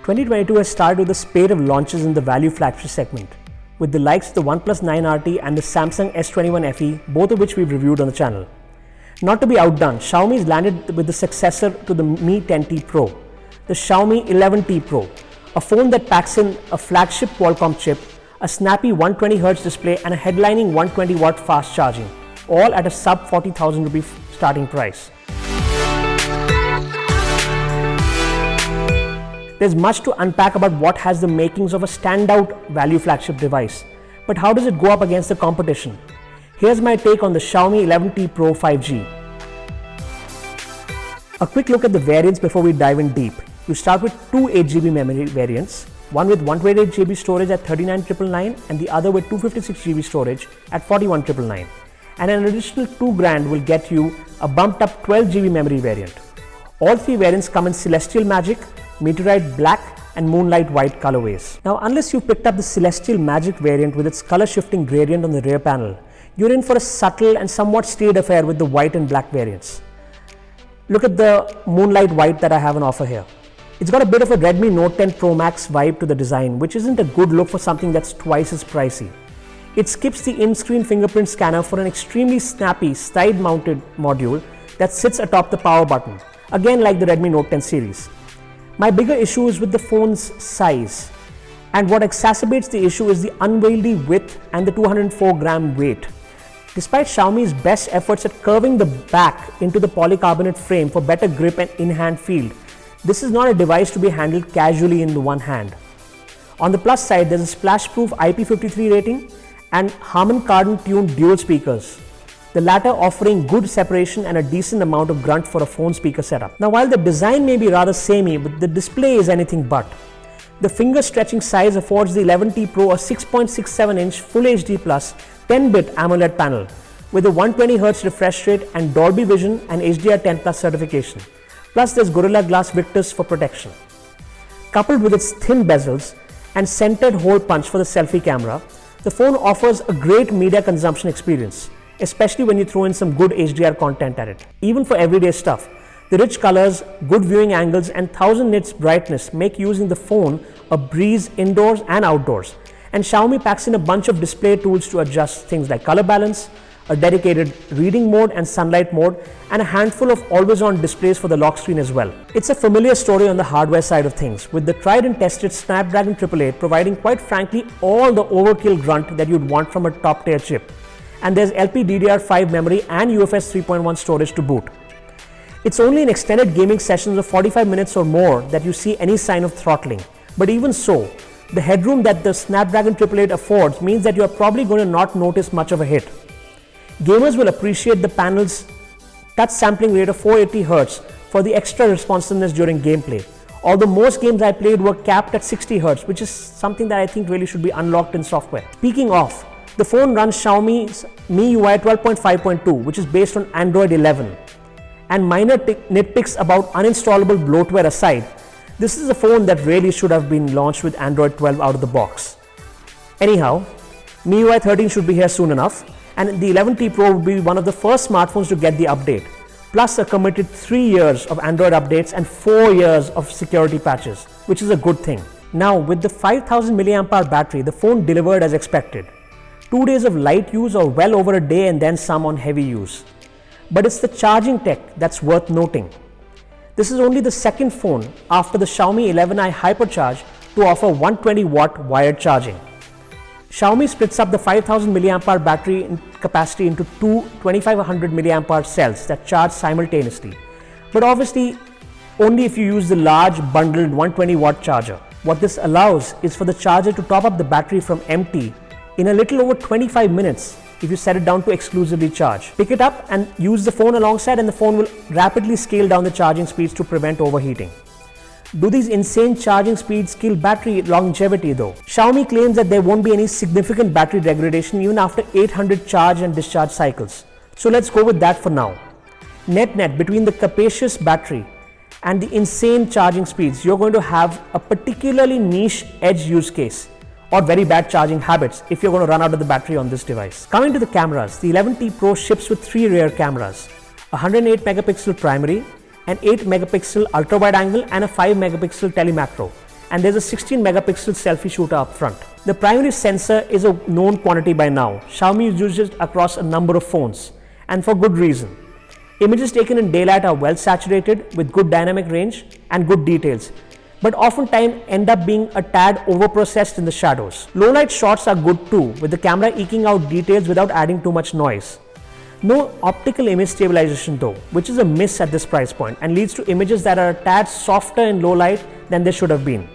2022 has started with a spate of launches in the value flagship segment, with the likes of the OnePlus 9RT and the Samsung S21 FE, both of which we've reviewed on the channel. Not to be outdone, Xiaomi's landed with the successor to the Mi 10T Pro, the Xiaomi 11T Pro, a phone that packs in a flagship Qualcomm chip, a snappy 120Hz display and a headlining 120-watt fast charging, all at a sub 40,000 rupee starting price. There's much to unpack about what has the makings of a standout value flagship device, but how does it go up against the competition? Here's my take on the Xiaomi 11T Pro 5G. A quick look at the variants before we dive in deep. You start with two 8GB memory variants, one with 128GB storage at 39,999 and the other with 256GB storage at 41,999. And an additional $2,000 will get you a bumped up 12GB memory variant. All three variants come in Celestial Magic, Meteorite Black and Moonlight White colorways. Now, unless you picked up the Celestial Magic variant with its color shifting gradient on the rear panel, you're in for a subtle and somewhat staid affair with the white and black variants. Look at the Moonlight White that I have on offer here. It's got a bit of a Redmi Note 10 Pro Max vibe to the design, which isn't a good look for something that's twice as pricey. It skips the in-screen fingerprint scanner for an extremely snappy side-mounted module that sits atop the power button, again like the Redmi Note 10 series. My bigger issue is with the phone's size, and what exacerbates the issue is the unwieldy width and the 204-gram weight. Despite Xiaomi's best efforts at curving the back into the polycarbonate frame for better grip and in-hand feel, this is not a device to be handled casually in the one hand. On the plus side, there's a splash-proof IP53 rating and Harman Kardon tuned dual speakers, the latter offering good separation and a decent amount of grunt for a phone speaker setup. Now, while the design may be rather samey, but the display is anything but. The finger stretching size affords the 11T Pro a 6.67-inch Full HD Plus 10-bit AMOLED panel with a 120Hz refresh rate and Dolby Vision and HDR10 Plus certification. Plus, there's Gorilla Glass Victus for protection. Coupled with its thin bezels and centered hole punch for the selfie camera, the phone offers a great media consumption experience, especially when you throw in some good HDR content at it. Even for everyday stuff, the rich colors, good viewing angles and 1000 nits brightness make using the phone a breeze indoors and outdoors. And Xiaomi packs in a bunch of display tools to adjust things like color balance, a dedicated reading mode and sunlight mode, and a handful of always-on displays for the lock screen as well. It's a familiar story on the hardware side of things, with the tried and tested Snapdragon 888 providing quite frankly all the overkill grunt that you'd want from a top-tier chip. And there's LPDDR5 memory and UFS 3.1 storage to boot. It's only in extended gaming sessions of 45 minutes or more that you see any sign of throttling. But even so, the headroom that the Snapdragon 888 affords means that you're probably going to not notice much of a hit. Gamers will appreciate the panel's touch sampling rate of 480Hz for the extra responsiveness during gameplay. Although most games I played were capped at 60Hz, which is something that I think really should be unlocked in software. Speaking of, the phone runs Xiaomi's MIUI 12.5.2, which is based on Android 11. And minor nitpicks about uninstallable bloatware aside, this is a phone that really should have been launched with Android 12 out of the box. Anyhow, MIUI 13 should be here soon enough, and the 11T Pro will be one of the first smartphones to get the update, plus a committed 3 years of Android updates and 4 years of security patches, which is a good thing. Now, with the 5000 mAh battery, the phone delivered as expected. 2 days of light use or well over a day and then some on heavy use. But it's the charging tech that's worth noting. This is only the second phone after the Xiaomi 11i Hypercharge to offer 120-watt wired charging. Xiaomi splits up the 5000 mAh battery capacity into two 2500 mAh cells that charge simultaneously, but obviously only if you use the large bundled 120-watt charger. What this allows is for the charger to top up the battery from empty in a little over 25 minutes if you set it down to exclusively charge. Pick it up and use the phone alongside and the phone will rapidly scale down the charging speeds to prevent overheating. Do these insane charging speeds kill battery longevity though? Xiaomi claims that there won't be any significant battery degradation even after 800 charge and discharge cycles. So let's go with that for now. Net, between the capacious battery and the insane charging speeds, you're going to have a particularly niche edge use case or very bad charging habits if you're going to run out of the battery on this device. Coming to the cameras, the 11T Pro ships with 3 rear cameras, a 108 megapixel primary, an 8 megapixel ultra wide angle and a 5 megapixel telemacro, and there's a 16 megapixel selfie shooter up front. The primary sensor is a known quantity by now. Xiaomi uses it across a number of phones, and for good reason. Images taken in daylight are well saturated with good dynamic range and good details, but oftentimes end up being a tad overprocessed in the shadows. Low light shots are good too, with the camera eking out details without adding too much noise. No optical image stabilization though, which is a miss at this price point and leads to images that are a tad softer in low light than they should have been.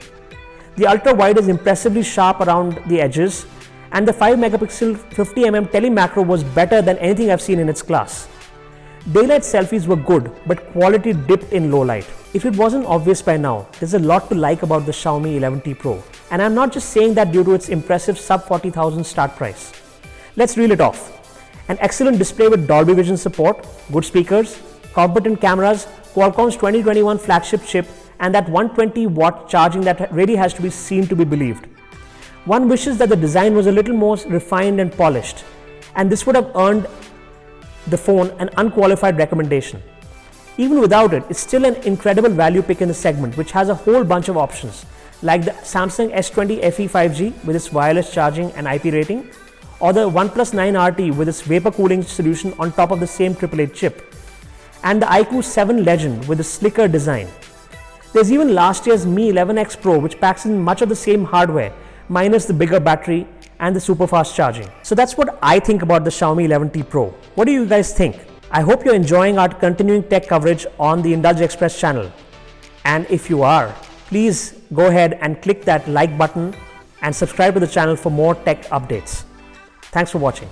The ultra wide is impressively sharp around the edges, and the 5 megapixel 50mm tele macro was better than anything I've seen in its class. Daylight selfies were good, but quality dipped in low light. If it wasn't obvious by now, there's a lot to like about the Xiaomi 11T Pro, and I'm not just saying that due to its impressive sub 40,000 start price. Let's reel it off. An excellent display with Dolby Vision support, good speakers, competent cameras, Qualcomm's 2021 flagship chip, and that 120-watt charging that really has to be seen to be believed. One wishes that the design was a little more refined and polished, and this would have earned the phone an unqualified recommendation. Even without it, it's still an incredible value pick in the segment, which has a whole bunch of options, like the Samsung S20 FE 5G with its wireless charging and IP rating, or the OnePlus 9 RT with its vapor cooling solution on top of the same AAA chip, and the iQOO 7 Legend with a slicker design. There's even last year's Mi 11X Pro, which packs in much of the same hardware, minus the bigger battery and the super fast charging. So that's what I think about the Xiaomi 11T Pro. What do you guys think? I hope you're enjoying our continuing tech coverage on the Indulgexpress channel. And if you are, please go ahead and click that like button and subscribe to the channel for more tech updates. Thanks for watching.